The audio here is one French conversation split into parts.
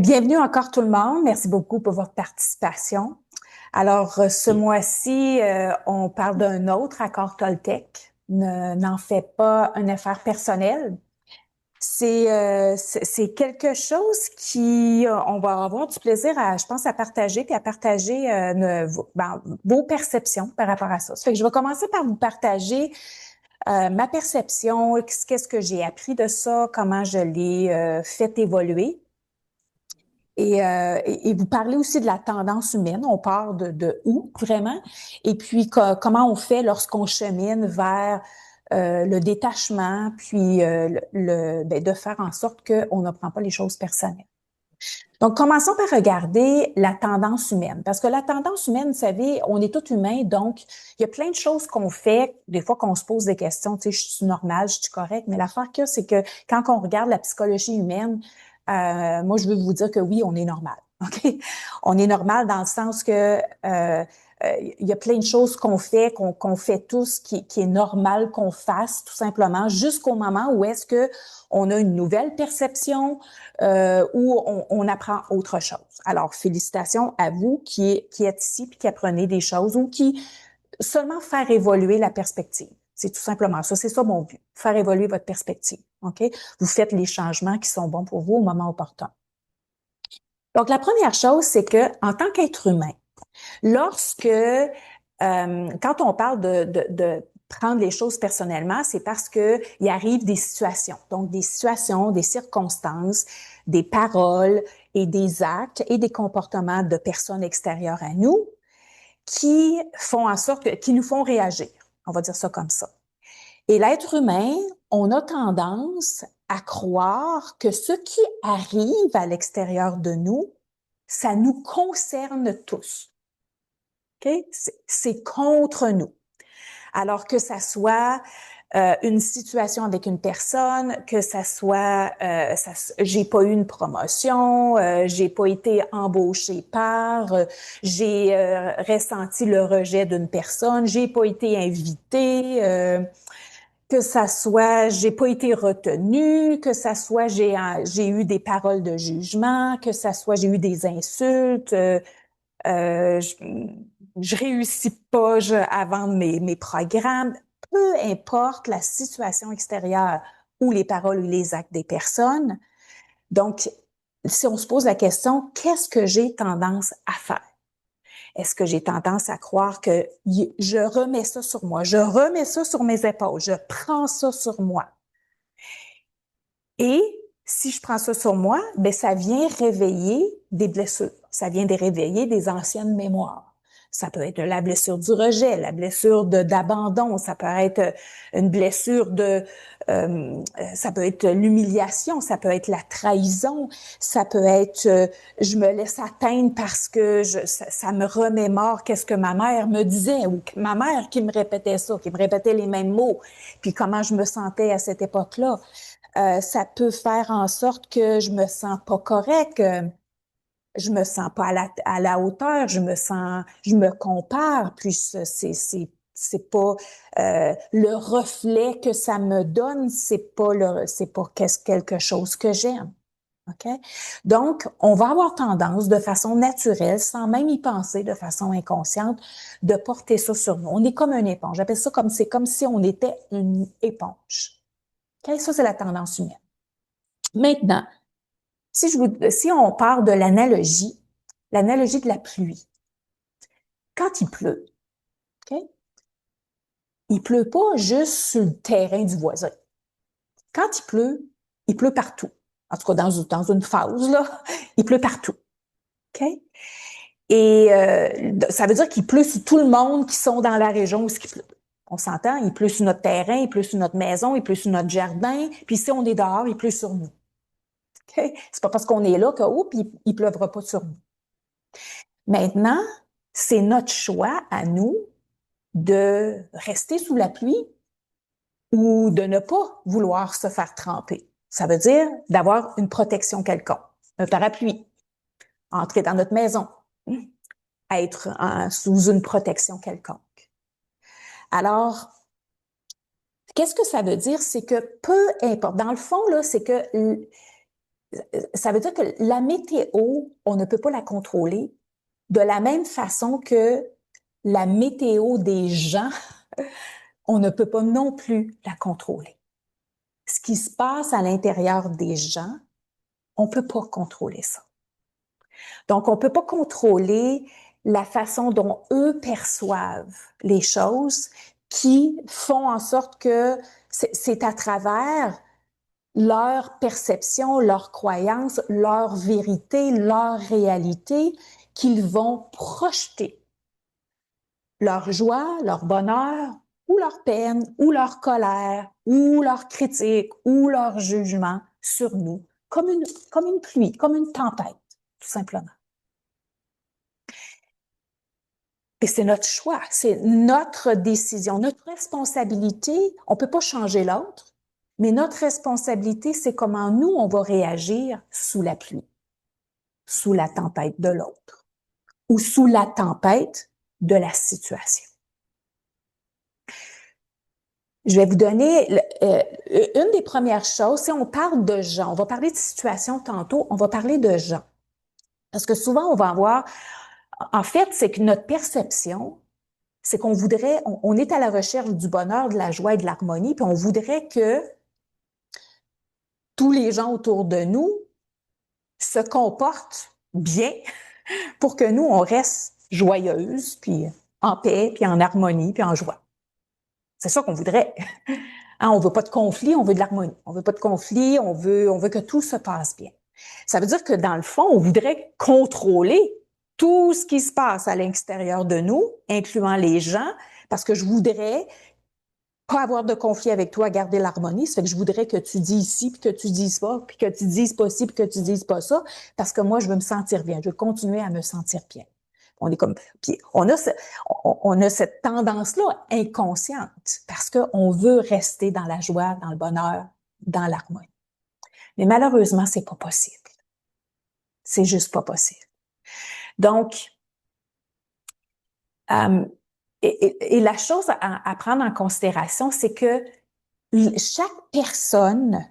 Bienvenue encore tout le monde. Merci beaucoup pour votre participation. Alors, ce mois-ci, on parle d'un autre accord Toltec. N'en fais pas une affaire personnelle. C'est quelque chose qui, on va avoir du plaisir à, je pense, à partager puis à partager vos perceptions par rapport à ça. Ça fait que je vais commencer par vous partager ma perception, qu'est-ce que j'ai appris de ça, comment je l'ai fait évoluer. Et vous parlez aussi de la tendance humaine. On part de où vraiment? Et puis comment on fait lorsqu'on chemine vers le détachement, puis de faire en sorte qu'on ne prend pas les choses personnelles. Donc, commençons par regarder la tendance humaine. Parce que la tendance humaine, vous savez, on est tous humains, donc il y a plein de choses qu'on fait, des fois qu'on se pose des questions, tu sais, je suis normale, je suis correcte, mais l'affaire c'est que quand on regarde la psychologie humaine, moi, je veux vous dire que oui, on est normal. OK? On est normal dans le sens que il y a plein de choses qu'on fait, qu'on fait tous, qui est normal qu'on fasse, tout simplement, jusqu'au moment où est-ce que on a une nouvelle perception, où on apprend autre chose. Alors, félicitations à vous qui êtes ici puis qui apprenez des choses ou qui seulement faire évoluer la perspective. C'est tout simplement ça. C'est ça mon but, faire évoluer votre perspective. OK? Vous faites les changements qui sont bons pour vous au moment opportun. Donc, la première chose, c'est que en tant qu'être humain, lorsque, quand on parle de prendre les choses personnellement, c'est parce que il arrive des situations. Donc, des situations, des circonstances, des paroles et des actes et des comportements de personnes extérieures à nous qui font en sorte qui nous font réagir. On va dire ça comme ça. Et l'être humain, on a tendance à croire que ce qui arrive à l'extérieur de nous, ça nous concerne tous. Okay? C'est contre nous. Alors que ça soit une situation avec une personne, que ça soit j'ai pas eu une promotion, j'ai pas été embauchée par, j'ai ressenti le rejet d'une personne, j'ai pas été invitée, que ça soit j'ai pas été retenue, que ça soit j'ai eu des paroles de jugement, que ça soit j'ai eu des insultes. Euh, je, je réussis pas à vendre mes programmes. Peu importe la situation extérieure ou les paroles ou les actes des personnes. Donc, si on se pose la question, qu'est-ce que j'ai tendance à faire? Est-ce que j'ai tendance à croire que je remets ça sur moi, je remets ça sur mes épaules, je prends ça sur moi? Et si je prends ça sur moi, ben ça vient réveiller des blessures, ça vient de réveiller des anciennes mémoires. Ça peut être la blessure du rejet, la blessure d'abandon, ça peut être une blessure ça peut être l'humiliation, ça peut être la trahison, ça peut être je me laisse atteindre parce que ça me remémore qu'est-ce que ma mère me disait ou ma mère qui me répétait ça, qui me répétait les mêmes mots, puis comment je me sentais à cette époque-là. Ça peut faire en sorte que je me sens pas correcte, je me sens pas à la hauteur, je me compare, puis c'est pas le reflet que ça me donne, c'est pas quelque chose que j'aime. OK? Donc, on va avoir tendance, de façon naturelle, sans même y penser, de façon inconsciente, de porter ça sur nous. On est comme une éponge. J'appelle ça c'est comme si on était une éponge. OK? Ça, c'est la tendance humaine. Maintenant, si on part de l'analogie de la pluie, quand il pleut, okay, il pleut pas juste sur le terrain du voisin. Quand il pleut partout. En tout cas, dans une phase, là, il pleut partout. Okay? Et ça veut dire qu'il pleut sur tout le monde qui sont dans la région où il pleut. On s'entend, il pleut sur notre terrain, il pleut sur notre maison, il pleut sur notre jardin, puis si on est dehors, il pleut sur nous. Okay? C'est pas parce qu'on est là que, il pleuvra pas sur nous. Maintenant, c'est notre choix à nous de rester sous la pluie ou de ne pas vouloir se faire tremper. Ça veut dire d'avoir une protection quelconque. Un parapluie, entrer dans notre maison, être sous une protection quelconque. Alors, qu'est-ce que ça veut dire? C'est que peu importe. Dans le fond, là, c'est que ça veut dire que la météo, on ne peut pas la contrôler de la même façon que la météo des gens, on ne peut pas non plus la contrôler. Ce qui se passe à l'intérieur des gens, on ne peut pas contrôler ça. Donc, on ne peut pas contrôler la façon dont eux perçoivent les choses qui font en sorte que c'est à travers leur perception, leur croyance, leur vérité, leur réalité qu'ils vont projeter leur joie, leur bonheur, ou leur peine, ou leur colère, ou leur critique, ou leur jugement sur nous, comme une pluie, comme une tempête, tout simplement. Et c'est notre choix, c'est notre décision, notre responsabilité. On ne peut pas changer l'autre, mais notre responsabilité, c'est comment nous, on va réagir sous la pluie, sous la tempête de l'autre, ou sous la tempête de la situation. Je vais vous donner une des premières choses. Si on parle de gens, on va parler de situation tantôt, on va parler de gens. Parce que souvent, on va avoir... En fait, c'est que notre perception, c'est qu'on voudrait... On est à la recherche du bonheur, de la joie et de l'harmonie, puis on voudrait que tous les gens autour de nous se comportent bien pour que nous, on reste joyeuses, puis en paix, puis en harmonie, puis en joie. C'est ça qu'on voudrait. Hein, on veut pas de conflit, on veut de l'harmonie. On veut pas de conflit, on veut que tout se passe bien. Ça veut dire que dans le fond, on voudrait contrôler tout ce qui se passe à l'extérieur de nous, incluant les gens, parce que je voudrais pas avoir de conflit avec toi, garder l'harmonie. Ça fait que je voudrais que tu dises ci, puis que tu dises pas, puis que tu dises pas ci, puis que tu dises pas ça, parce que moi, je veux me sentir bien. Je veux continuer à me sentir bien. On est comme, puis on a cette tendance-là inconsciente parce qu'on veut rester dans la joie, dans le bonheur, dans l'harmonie. Mais malheureusement, c'est pas possible. C'est juste pas possible. Donc, et la chose à prendre en considération, c'est que chaque personne,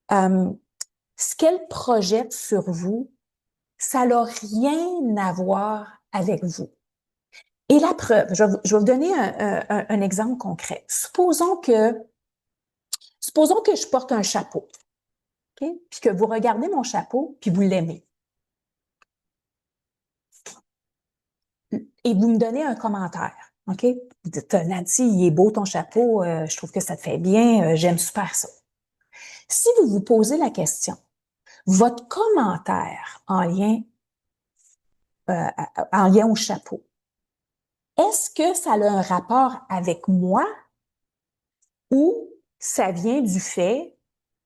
ce qu'elle projette sur vous, ça n'a rien à voir avec vous. Et la preuve, je vais vous donner un exemple concret. Supposons que je porte un chapeau, okay? Puis que vous regardez mon chapeau, puis vous l'aimez. Et vous me donnez un commentaire, OK? Vous dites, Nancy, il est beau ton chapeau, je trouve que ça te fait bien, j'aime super ça. Si vous vous posez la question, votre commentaire en lien au chapeau, est-ce que ça a un rapport avec moi ou ça vient du fait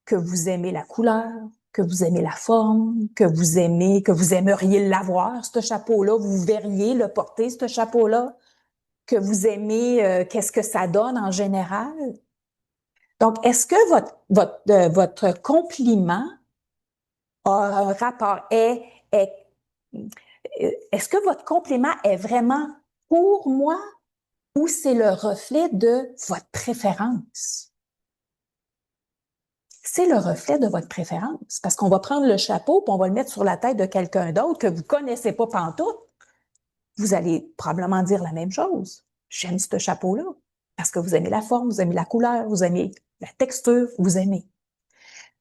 que vous aimez la couleur, que vous aimez la forme, que vous aimeriez l'avoir, ce chapeau-là, vous verriez le porter, ce chapeau-là, que vous aimez, qu'est-ce que ça donne en général? Donc, est-ce que votre compliment a un rapport, est-ce que votre compliment est vraiment pour moi ou c'est le reflet de votre préférence? C'est le reflet de votre préférence. Parce qu'on va prendre le chapeau puis on va le mettre sur la tête de quelqu'un d'autre que vous connaissez pas pantoute. Vous allez probablement dire la même chose. J'aime ce chapeau-là. Parce que vous aimez la forme, vous aimez la couleur, vous aimez la texture, vous aimez.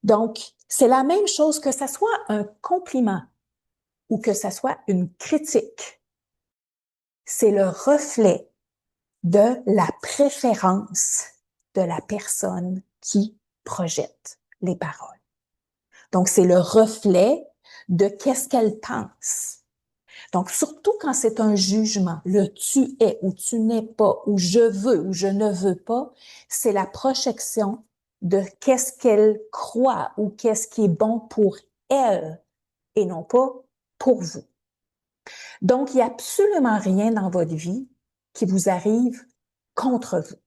Donc, c'est la même chose que ça soit un compliment ou que ça soit une critique. C'est le reflet de la préférence de la personne qui projette les paroles. Donc, c'est le reflet de qu'est-ce qu'elle pense. Donc, surtout quand c'est un jugement, le tu es ou tu n'es pas, ou je veux ou je ne veux pas, c'est la projection de qu'est-ce qu'elle croit ou qu'est-ce qui est bon pour elle et non pas pour vous. Donc, il n'y a absolument rien dans votre vie qui vous arrive contre vous.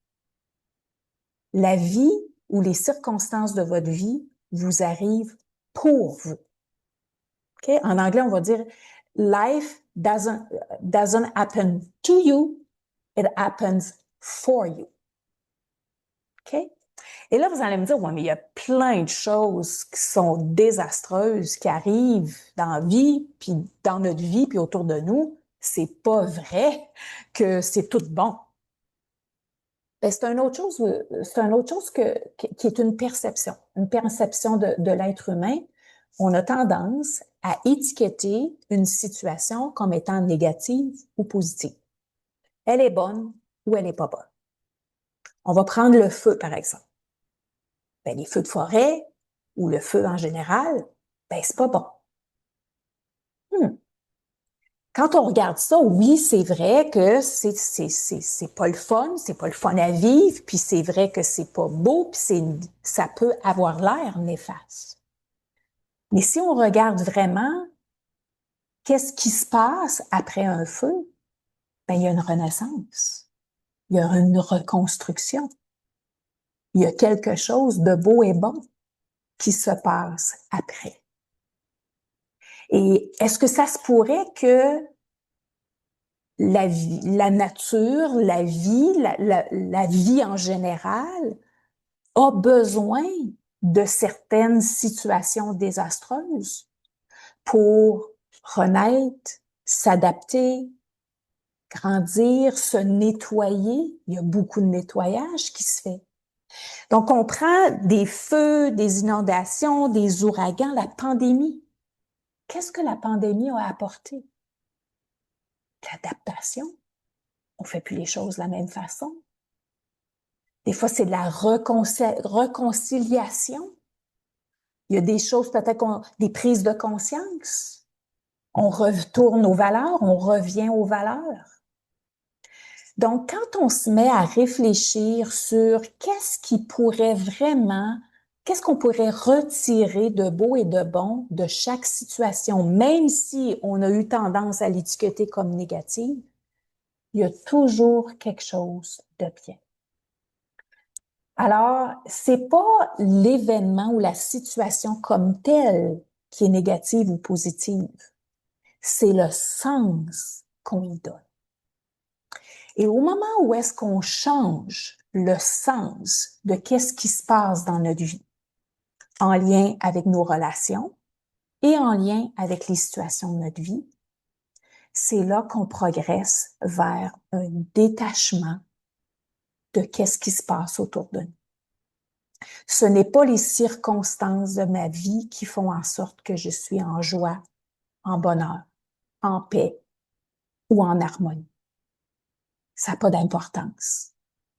La vie ou les circonstances de votre vie vous arrivent pour vous. Okay? En anglais, on va dire life doesn't happen to you, it happens for you. Okay? Et là, vous allez me dire, ouais, mais il y a plein de choses qui sont désastreuses, qui arrivent dans la vie, puis dans notre vie, puis autour de nous. C'est pas vrai que c'est tout bon. Ben, c'est une autre chose qui est une perception de l'être humain. On a tendance à étiqueter une situation comme étant négative ou positive. Elle est bonne ou elle n'est pas bonne. On va prendre le feu, par exemple. Ben, les feux de forêt ou le feu en général, ben, c'est pas bon. Quand on regarde ça, oui, c'est vrai que c'est pas le fun, c'est pas le fun à vivre, puis c'est vrai que c'est pas beau, puis ça peut avoir l'air néfaste. Mais si on regarde vraiment, qu'est-ce qui se passe après un feu? Ben, il y a une renaissance. Il y a une reconstruction. Il y a quelque chose de beau et bon qui se passe après. Et est-ce que ça se pourrait que la vie, la nature, la vie, la vie en général a besoin de certaines situations désastreuses pour renaître, s'adapter, grandir, se nettoyer? Il y a beaucoup de nettoyage qui se fait. Donc, on prend des feux, des inondations, des ouragans, la pandémie. Qu'est-ce que la pandémie a apporté? L'adaptation. On fait plus les choses de la même façon. Des fois, c'est de la réconciliation. Il y a des choses, peut-être des prises de conscience. On retourne aux valeurs, on revient aux valeurs. Donc, quand on se met à réfléchir sur qu'est-ce qu'on pourrait retirer de beau et de bon de chaque situation, même si on a eu tendance à l'étiqueter comme négative, il y a toujours quelque chose de bien. Alors, c'est pas l'événement ou la situation comme telle qui est négative ou positive. C'est le sens qu'on y donne. Et au moment où est-ce qu'on change le sens de qu'est-ce qui se passe dans notre vie, en lien avec nos relations et en lien avec les situations de notre vie, c'est là qu'on progresse vers un détachement de qu'est-ce qui se passe autour de nous. Ce n'est pas les circonstances de ma vie qui font en sorte que je suis en joie, en bonheur, en paix ou en harmonie. Ça n'a pas d'importance.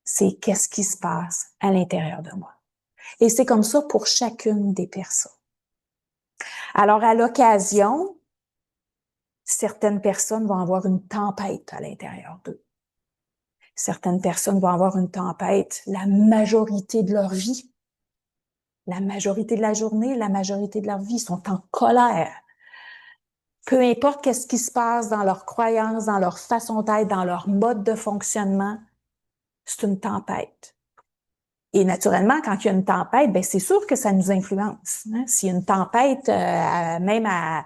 C'est qu'est-ce qui se passe à l'intérieur de moi. Et c'est comme ça pour chacune des personnes. Alors, à l'occasion, certaines personnes vont avoir une tempête à l'intérieur d'eux. Certaines personnes vont avoir une tempête la majorité de leur vie. La majorité de la journée, la majorité de leur vie, sont en colère. Peu importe qu'est-ce qui se passe dans leurs croyances, dans leur façon d'être, dans leur mode de fonctionnement, c'est une tempête. Et naturellement, quand il y a une tempête, ben c'est sûr que ça nous influence. Hein? S'il y a une tempête, même à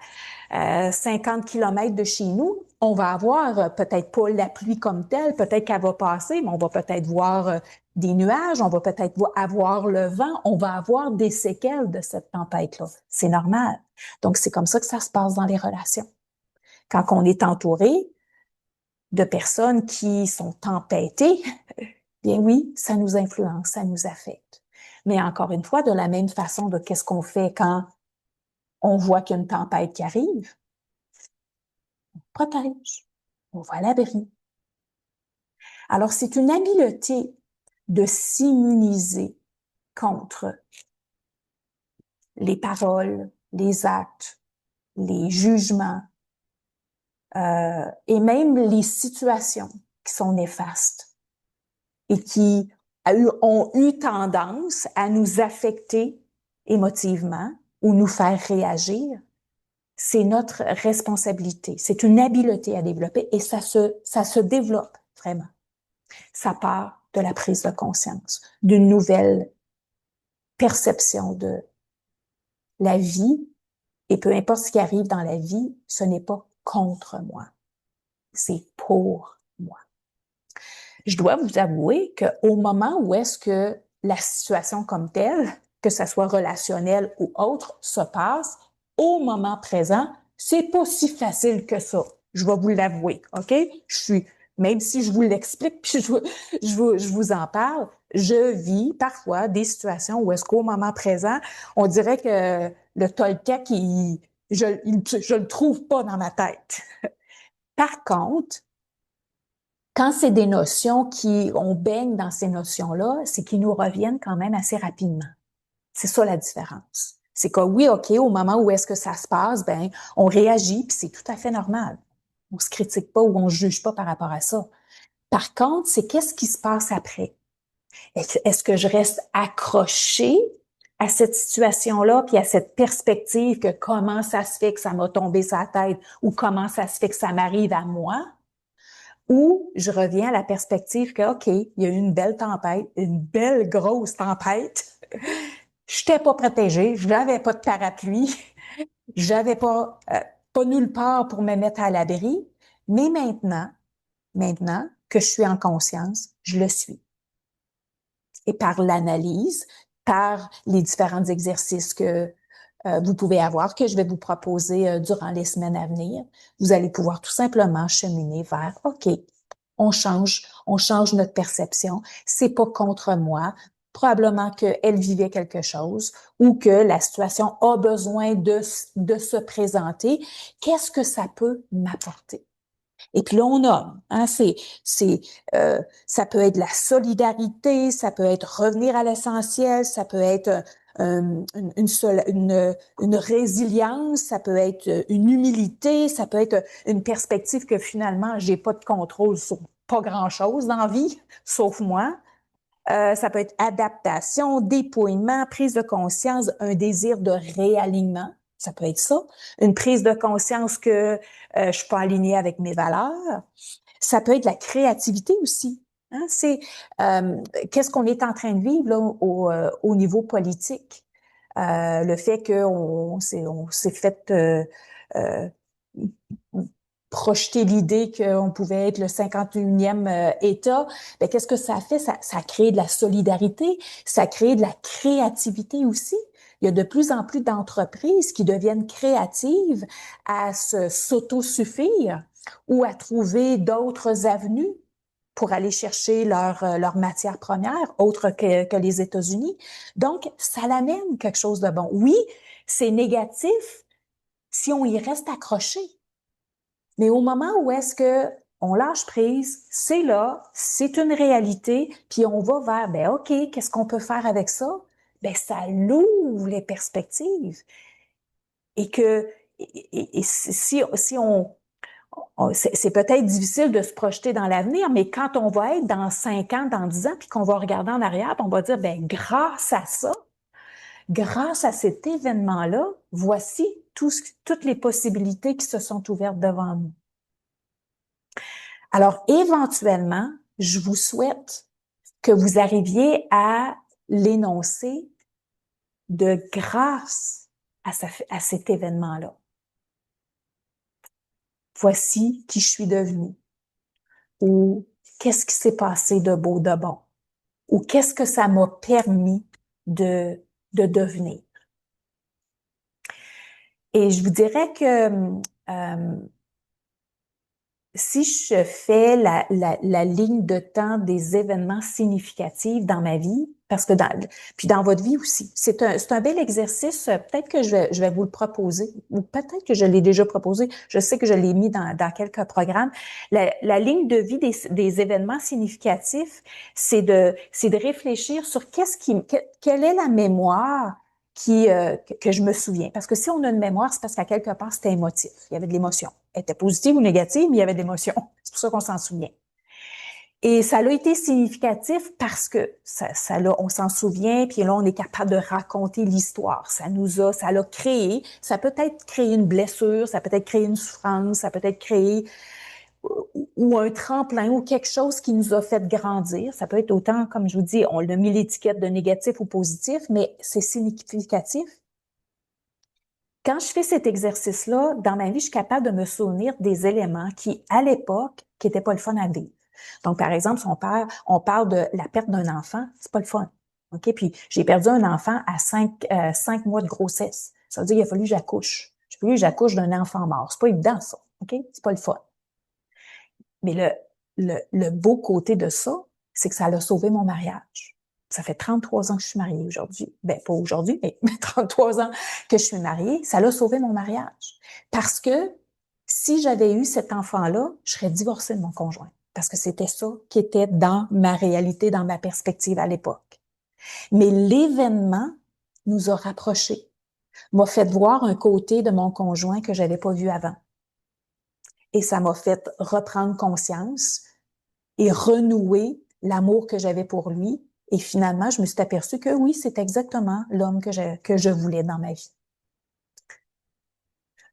50 kilomètres de chez nous, on va avoir peut-être pas la pluie comme telle, peut-être qu'elle va passer, mais on va peut-être voir des nuages, on va peut-être avoir le vent, on va avoir des séquelles de cette tempête-là. C'est normal. Donc, c'est comme ça que ça se passe dans les relations. Quand on est entouré de personnes qui sont tempêtées, bien oui, ça nous influence, ça nous affecte. Mais encore une fois, de la même façon de qu'est-ce qu'on fait quand on voit qu'il y a une tempête qui arrive, on protège, on va à l'abri. Alors, c'est une habileté de s'immuniser contre les paroles, les actes, les jugements et même les situations qui sont néfastes et qui ont eu tendance à nous affecter émotivement ou nous faire réagir. C'est notre responsabilité. C'est une habileté à développer et ça se développe vraiment. Ça part de la prise de conscience, d'une nouvelle perception de la vie. Et peu importe ce qui arrive dans la vie, ce n'est pas contre moi, c'est pour moi. Je dois vous avouer qu'au moment où est-ce que la situation comme telle, que ça soit relationnel ou autre, se passe au moment présent, c'est pas si facile que ça. Je vais vous l'avouer, OK? Même si je vous l'explique, puis je vous en parle, je vis parfois des situations où est-ce qu'au moment présent, on dirait que le Toltec, je le trouve pas dans ma tête. Par contre, quand c'est des notions on baigne dans ces notions-là, c'est qu'ils nous reviennent quand même assez rapidement. C'est ça la différence. C'est que oui, OK, au moment où est-ce que ça se passe, ben, on réagit, puis c'est tout à fait normal. On se critique pas ou on se juge pas par rapport à ça. Par contre, c'est qu'est-ce qui se passe après? Est-ce que je reste accrochée à cette situation-là, puis à cette perspective que comment ça se fait que ça m'a tombé sa tête ou comment ça se fait que ça m'arrive à moi? Ou je reviens à la perspective que, OK, il y a eu une belle tempête, une belle grosse tempête. Je n'étais pas protégée, je n'avais pas de parapluie, j'avais pas nulle part pour me mettre à l'abri. Mais maintenant que je suis en conscience, je le suis. Et par l'analyse, par les différents exercices que vous pouvez avoir, que je vais vous proposer durant les semaines à venir, vous allez pouvoir tout simplement cheminer vers, OK, on change notre perception. C'est pas contre moi. Probablement qu'elle vivait quelque chose ou que la situation a besoin de se présenter. Qu'est-ce que ça peut m'apporter? Et puis là, on nomme, hein, ça peut être la solidarité, ça peut être revenir à l'essentiel, ça peut être une résilience, ça peut être une humilité, ça peut être une perspective que finalement, j'ai pas de contrôle sur pas grand-chose dans la vie, sauf moi. Ça peut être adaptation, dépouillement, prise de conscience, un désir de réalignement. Ça peut être ça. Une prise de conscience que je suis pas alignée avec mes valeurs. Ça peut être la créativité aussi. Hein? Qu'est-ce qu'on est en train de vivre là, au niveau politique. Le fait on s'est fait euh, projeter l'idée qu'on pouvait être le 51e État, ben, qu'est-ce que ça fait? Ça crée de la solidarité, ça crée de la créativité aussi. Il y a de plus en plus d'entreprises qui deviennent créatives à s'autosuffire ou à trouver d'autres avenues pour aller chercher leur matière première, autre que les États-Unis. Donc, ça l'amène quelque chose de bon. Oui, c'est négatif si on y reste accroché. Mais au moment où est-ce que on lâche prise, c'est là, c'est une réalité, puis on va vers, ben OK, qu'est-ce qu'on peut faire avec ça? Ben ça l'ouvre les perspectives. Et que et si c'est peut-être difficile de se projeter dans l'avenir, mais quand on va être dans 5 ans, dans 10 ans, puis qu'on va regarder en arrière, puis on va dire, ben grâce à ça, grâce à cet événement-là, voici toutes les possibilités qui se sont ouvertes devant nous. Alors, éventuellement, je vous souhaite que vous arriviez à l'énoncer de grâce à cet événement-là. Voici qui je suis devenue. Ou qu'est-ce qui s'est passé de beau, de bon. Ou qu'est-ce que ça m'a permis de devenir. Et je vous dirais que si je fais la ligne de temps des événements significatifs dans ma vie, parce que puis dans votre vie aussi, c'est un bel exercice. Peut-être que je vais vous le proposer, ou peut-être que je l'ai déjà proposé. Je sais que je l'ai mis dans quelques programmes. La ligne de vie des événements significatifs, c'est de réfléchir sur quelle est la mémoire que je me souviens. Parce que si on a une mémoire, c'est parce qu'à quelque part, c'était émotif. Il y avait de l'émotion. Elle était positive ou négative, mais il y avait de l'émotion. C'est pour ça qu'on s'en souvient. Et ça a été significatif parce que on s'en souvient, puis là, on est capable de raconter l'histoire. Ça l'a créé. Ça peut être créé une blessure, ça peut être créé une souffrance, ça peut être créé ou un tremplin ou quelque chose qui nous a fait grandir. Ça peut être autant, comme je vous dis, on a mis l'étiquette de négatif ou positif, mais c'est significatif. Quand je fais cet exercice-là, dans ma vie, je suis capable de me souvenir des éléments qui, à l'époque, qui n'étaient pas le fun à vivre. Donc, par exemple, si on parle de la perte d'un enfant, c'est pas le fun. OK? Puis j'ai perdu un enfant à 5 mois de grossesse. Ça veut dire qu'il a fallu que j'accouche. Il a fallu que j'accouche d'un enfant mort. C'est pas évident, ça. OK? C'est pas le fun. Mais le beau côté de ça, c'est que ça a sauvé mon mariage. Ça fait 33 ans que je suis mariée aujourd'hui. Ben, pas aujourd'hui, mais 33 ans que je suis mariée. Ça a sauvé mon mariage. Parce que si j'avais eu cet enfant-là, je serais divorcée de mon conjoint. Parce que c'était ça qui était dans ma réalité, dans ma perspective à l'époque. Mais l'événement nous a rapprochés, m'a fait voir un côté de mon conjoint que j'avais pas vu avant. Et ça m'a fait reprendre conscience et renouer l'amour que j'avais pour lui. Et finalement, je me suis aperçue que oui, c'est exactement l'homme que je voulais dans ma vie.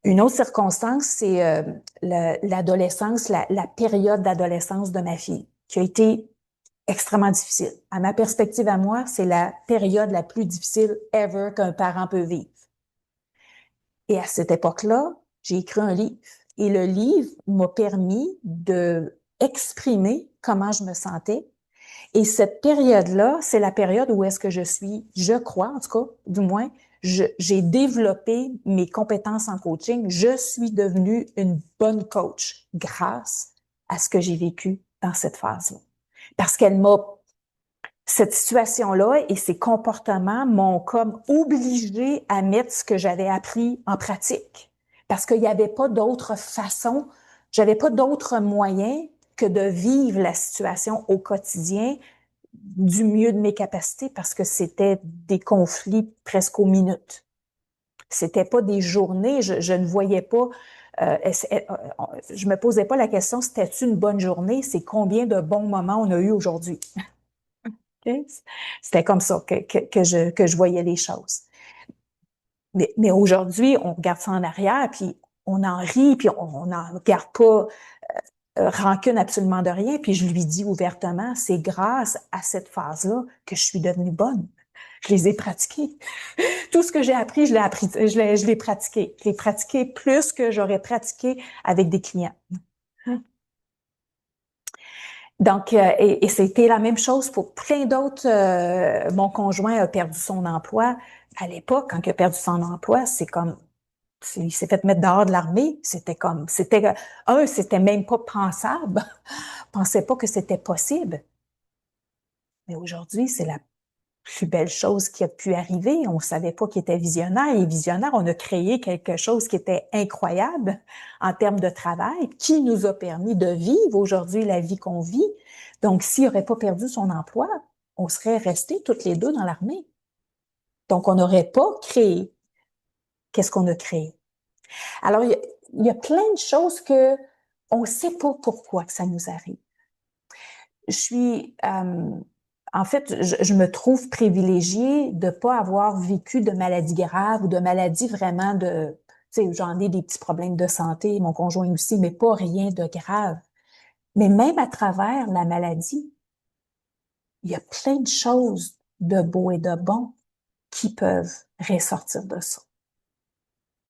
Une autre circonstance, c'est l'adolescence, la période d'adolescence de ma fille, qui a été extrêmement difficile. À ma perspective à moi, c'est la période la plus difficile ever qu'un parent peut vivre. Et à cette époque-là, j'ai écrit un livre. Et le livre m'a permis de exprimer comment je me sentais. Et cette période-là, c'est la période où est-ce que je suis, je crois, en tout cas, du moins, j'ai développé mes compétences en coaching. Je suis devenue une bonne coach grâce à ce que j'ai vécu dans cette phase-là. Parce cette situation-là et ces comportements m'ont comme obligé à mettre ce que j'avais appris en pratique. Parce qu'il n'y avait pas d'autre façon, j'avais pas d'autre moyen que de vivre la situation au quotidien du mieux de mes capacités parce que c'était des conflits presque aux minutes. C'était pas des journées, je ne voyais pas, je me posais pas la question, c'était-tu une bonne journée? C'est combien de bons moments on a eu aujourd'hui? Okay? C'était comme ça que je voyais les choses. Mais aujourd'hui, on regarde ça en arrière, puis on en rit, puis on n'en garde pas rancune absolument de rien. Puis je lui dis ouvertement, c'est grâce à cette phase-là que je suis devenue bonne. Je les ai pratiquées. Tout ce que j'ai appris, je l'ai appris, je l'ai pratiqué. Je l'ai pratiqué plus que j'aurais pratiqué avec des clients. Donc, et c'était la même chose pour plein d'autres. Mon conjoint a perdu son emploi. À l'époque, quand il a perdu son emploi, c'est comme, il s'est fait mettre dehors de l'armée. C'était même pas pensable. Je pensais pas que c'était possible. Mais aujourd'hui, c'est la plus belle chose qui a pu arriver. On savait pas qu'il était visionnaire. Et visionnaire, on a créé quelque chose qui était incroyable en termes de travail, qui nous a permis de vivre aujourd'hui la vie qu'on vit. Donc, s'il n'aurait pas perdu son emploi, on serait restés toutes les deux dans l'armée. Donc, on n'aurait pas créé qu'est-ce qu'on a créé. Alors, il y a plein de choses que on ne sait pas pourquoi que ça nous arrive. En fait, je me trouve privilégiée de pas avoir vécu de maladies graves ou de maladies vraiment tu sais, j'en ai des petits problèmes de santé, mon conjoint aussi, mais pas rien de grave. Mais même à travers la maladie, il y a plein de choses de beau et de bon qui peuvent ressortir de ça.